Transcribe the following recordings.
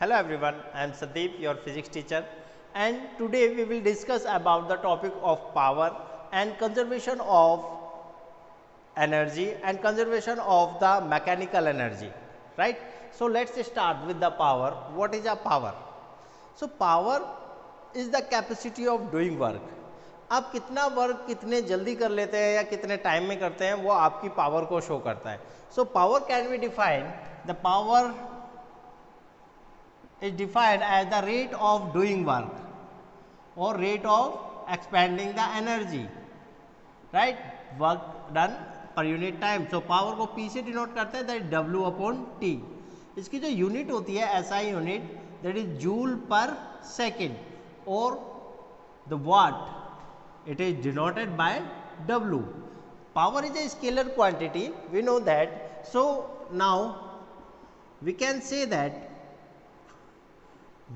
Hello everyone, I am Sandeep, your physics teacher, and today we will discuss about the topic of power and conservation of energy and conservation of the mechanical energy, right. So let's start with the power. What is a power? So power is the capacity of doing work. आप कितना work कितने जल्दी कर लेते हैं या कितने time में करते हैं, वो आपकी पावर को शो करता है. So power can be defined, the power is defined as the rate of doing work or rate of expanding the energy, right, work done per unit time. So power को P से denote करते हैं, that is W upon T. इसकी जो unit होती है SI unit, that is joule पर second, और the watt, it is denoted by W. Power is a scalar quantity, we know that. So now we can say that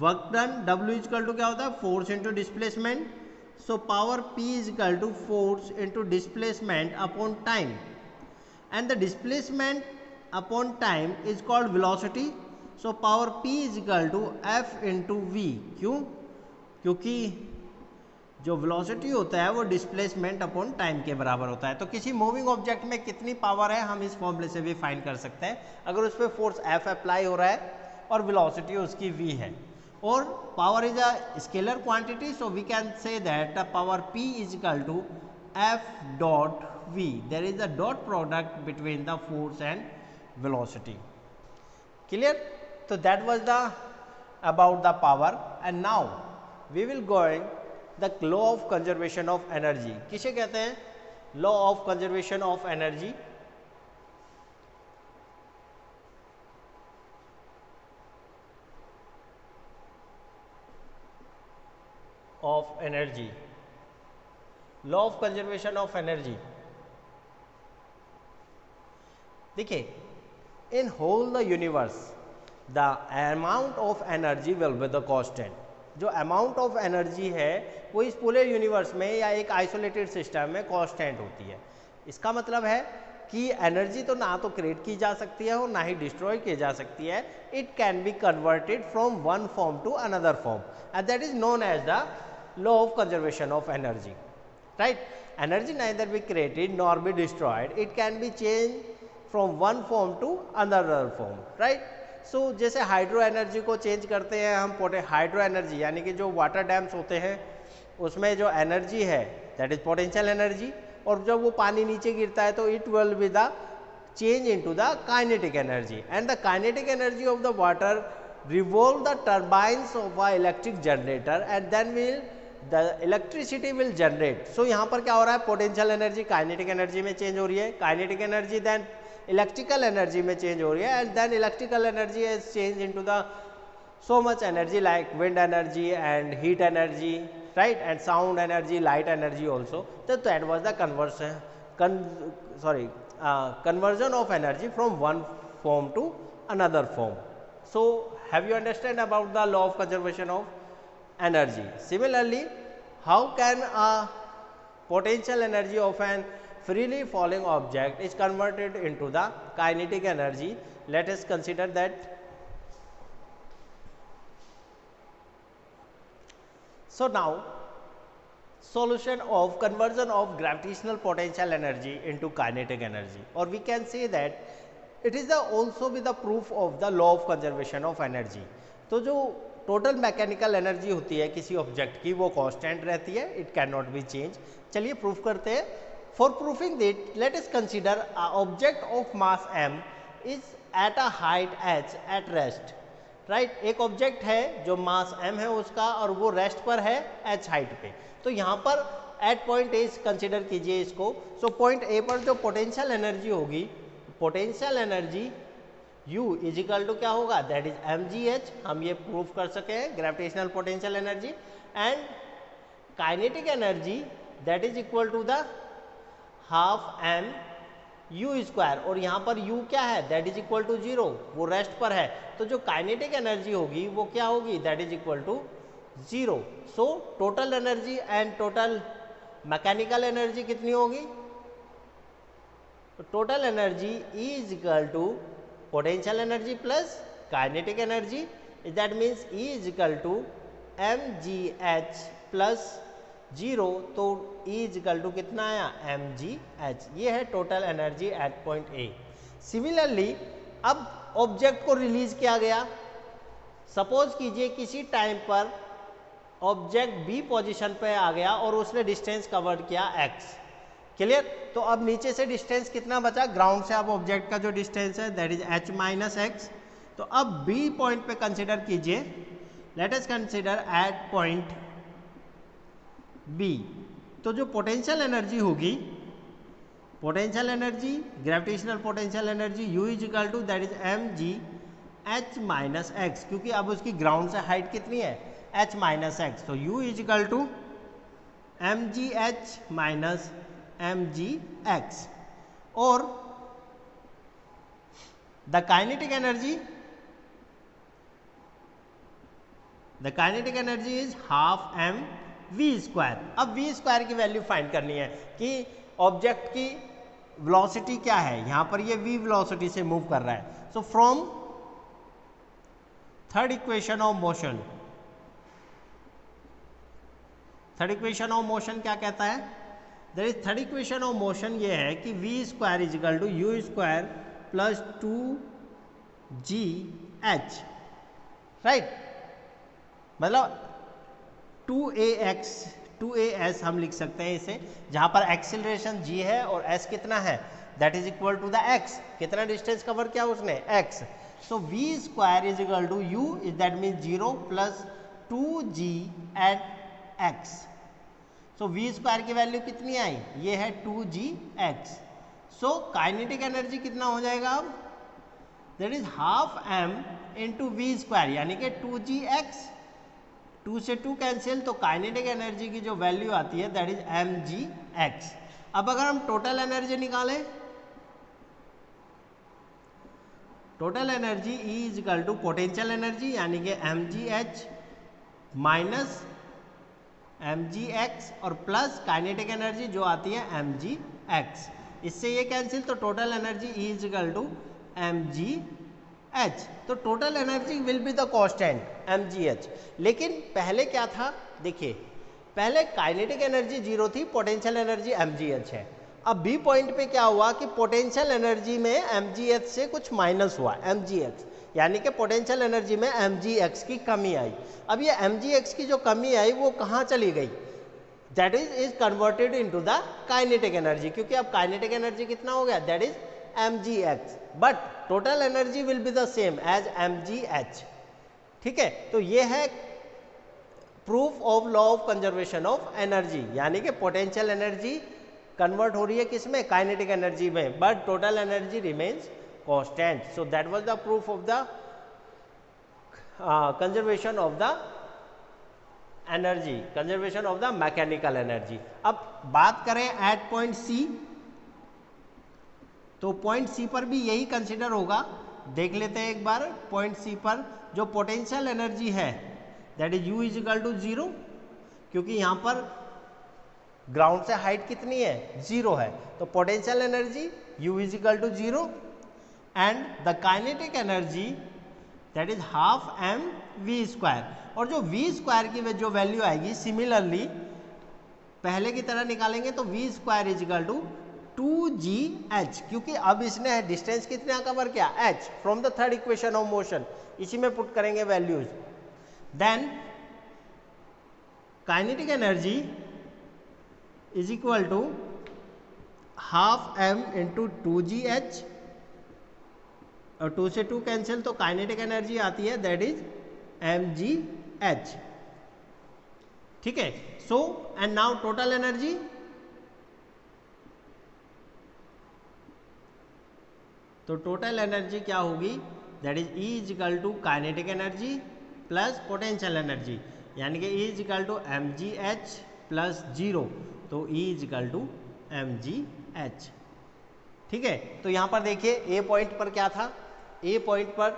work done W is equal to क्या होता है, force into displacement. So power P is equal to force into displacement upon time, and the displacement upon time is called velocity. So power P is equal to F into V. क्यों? क्योंकि जो velocity होता है वो displacement upon time के बराबर होता है. तो किसी मूविंग ऑब्जेक्ट में कितनी पावर है हम इस फॉर्मूले से भी फाइंड कर सकते हैं. अगर उस पर फोर्स F अप्लाई हो रहा है और वेलोसिटी उसकी V है, और power is a scalar quantity, so we can say that the power P is equal to F dot V. There is a dot product between the force and velocity. Clear? तो that was the about the power. And now we will going the law of conservation of energy. किसे कहते हैं? Law of conservation of energy. Of energy, law of conservation of energy. देखिए, in whole the universe the amount of energy will be the constant. जो amount of energy है वो इस पूरे universe में या एक आइसोलेटेड सिस्टम में कांस्टेंट होती है. इसका मतलब है कि एनर्जी तो ना तो क्रिएट की जा सकती है और ना ही डिस्ट्रॉय की जा सकती है. It can be converted from one form to another form, and that is known as the law of conservation of energy, right. Energy neither be created nor be destroyed, it can be changed from one form to another form, right. So जैसे hydro energy को change करते हैं हम, hydro energy यानी कि जो water dams होते हैं उसमें जो एनर्जी है दैट इज पोटेंशियल एनर्जी, और जब वो पानी नीचे गिरता है तो it will be the change into the kinetic energy, and the kinetic energy of the water revolve the turbines of a electric generator, and then the electricity will generate. So यहाँ पर क्या हो रहा है, पोटेंशियल एनर्जी काइनेटिक एनर्जी में change हो रही है, kinetic energy then electrical energy में चेंज हो रही है, and then electrical energy is change into the so much energy like wind energy and heat energy, right, and sound energy, light energy also. So that was the conversion of energy from one form to another form. So have you understand about the law of conservation of energy? Similarly, how can a potential energy of an freely falling object is converted into the kinetic energy? Let us consider that. So now solution of conversion of gravitational potential energy into kinetic energy, or we can say that it is the also be the proof of the law of conservation of energy. तो जो total mechanical energy होती है किसी object की वो constant रहती है, it can not be change. चलिए प्रूफ करते हैं. For proofing that let us consider a object of mass m is at a height h at rest, right. एक ऑब्जेक्ट है जो मास m है उसका और वो रेस्ट पर है h हाइट पे. तो यहाँ पर एट पॉइंट ए कंसिडर कीजिए इसको. सो पॉइंट ए पर जो पोटेंशियल एनर्जी होगी, potential energy U is equal to क्या होगा, दैट इज mgh. हम ये प्रूफ कर सके हैं gravitational potential energy. And kinetic energy that is equal to the half m u square, और यहाँ पर u क्या है, दैट इज इक्वल टू 0, वो रेस्ट पर है. तो जो काइनेटिक एनर्जी होगी वो क्या होगी, that is equal to 0. So total energy and total mechanical energy कितनी होगी, total energy is equal to potential energy plus kinetic energy that means E is equal to mgh plus 0, तो E is equal to कितना आया mgh। ये है total energy at point A. Similarly अब object को release किया गया, suppose कीजिए किसी टाइम पर ऑब्जेक्ट बी पोजीशन पे आ गया और उसने डिस्टेंस कवर किया x। क्लियर? तो अब नीचे से डिस्टेंस कितना बचा, ग्राउंड से अब ऑब्जेक्ट का जो डिस्टेंस है that is h minus x. तो अब बी पॉइंट पे कंसिडर कीजिए, let us consider at point B. तो जो पोटेंशियल एनर्जी होगी, potential energy, gravitational potential energy U is equal to that is mgh minus x, क्योंकि अब उसकी ग्राउंड से हाइट कितनी है h माइनस एक्स। तो U is equal to mgh minus mgx। और the kinetic energy, the kinetic energy is half m v square. अब v square की वैल्यू फाइंड करनी है कि ऑब्जेक्ट की वेलोसिटी क्या है, यहां पर ये v वेलोसिटी से मूव कर रहा है। So from third equation of motion, third equation of motion क्या कहता है, that is third equation of motion ये है कि v square is equal to u square plus 2gh, right? मतलब 2as हम लिख सकते हैं इसे, जहां पर एक्सीलरेशन g है और s कितना है, that is equal to the x। कितना डिस्टेंस कवर किया उसने, x। So v square is equal to u is that mean 0 plus 2g at x। So v square की वैल्यू कितनी आई, ये है 2gx। सो काइनेटिक एनर्जी कितना हो जाएगा अब, that is half m into v square, यानी कि 2gx। 2 से 2 कैंसिल, तो काइनेटिक एनर्जी की जो वैल्यू आती है दैट इज mgx। अब अगर हम टोटल एनर्जी निकालें, total energy E is equal to potential energy यानी कि mgh माइनस mgx और प्लस काइनेटिक एनर्जी जो आती है mgx। इससे ये कैंसिल, तो total energy E is equal to mgh। तो total energy will be the constant mgh। लेकिन पहले क्या था, देखिए पहले काइनेटिक एनर्जी 0 थी, पोटेंशियल एनर्जी mgh है। अब बी पॉइंट पे क्या हुआ कि पोटेंशियल एनर्जी में mgh से कुछ माइनस हुआ, mgx, यानी कि पोटेंशियल एनर्जी में mgx की कमी आई। अब ये mgx की जो कमी आई वो कहाँ चली गई, that is converted into the kinetic energy, क्योंकि अब काइनेटिक एनर्जी कितना हो गया, that is mgx, but total energy will be the same as mgh। ठीक है, तो ये है proof of law of conservation of energy, यानी कि पोटेंशियल एनर्जी कन्वर्ट हो रही है किसमें, काइनेटिक एनर्जी में, but total energy remains constant. So that was the proof of the conservation of the energy, conservation of the mechanical energy. अब बात करें एट पॉइंट सी, तो पॉइंट सी पर भी यही कंसिडर होगा। देख लेते हैं एक बार, पॉइंट सी पर जो पोटेंशियल एनर्जी है that is U is equal to 0, क्योंकि यहाँ पर ग्राउंड से हाइट कितनी है, 0 है, तो potential energy U is equal to 0 and the kinetic energy that is half m v square. और जो v स्क्वायर की जो वैल्यू आएगी सिमिलरली पहले की तरह निकालेंगे, तो v square is equal to 2gh, क्योंकि अब इसने डिस्टेंस कितना कवर किया, h, from the third equation of motion, इसी में पुट करेंगे values. Then kinetic energy is equal to half m into 2gh, और 2 से 2 कैंसिल, तो काइनेटिक एनर्जी आती है दैट इज mgh। ठीक है, so and now total energy, तो टोटल एनर्जी क्या होगी, that is E is equal to kinetic energy plus potential energy, यानी कि E is equal to mgh plus 0, तो E is equal to mgh। ठीक है, तो यहाँ पर देखिए ए पॉइंट पर क्या था, ए पॉइंट पर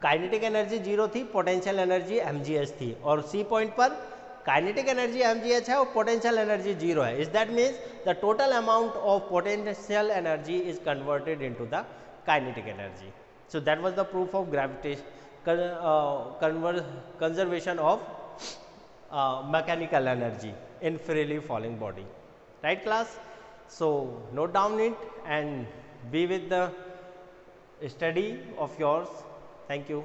काइनेटिक एनर्जी 0 थी, पोटेंशियल एनर्जी mgh थी, और सी पॉइंट पर काइनेटिक एनर्जी mgh है और पोटेंशियल एनर्जी 0 है। Is that means the total amount of potential energy is converted into the kinetic energy. So that was the proof of gravitation conservation of mechanical energy in freely falling body. Right class? So note down it and be with the study of yours. Thank you.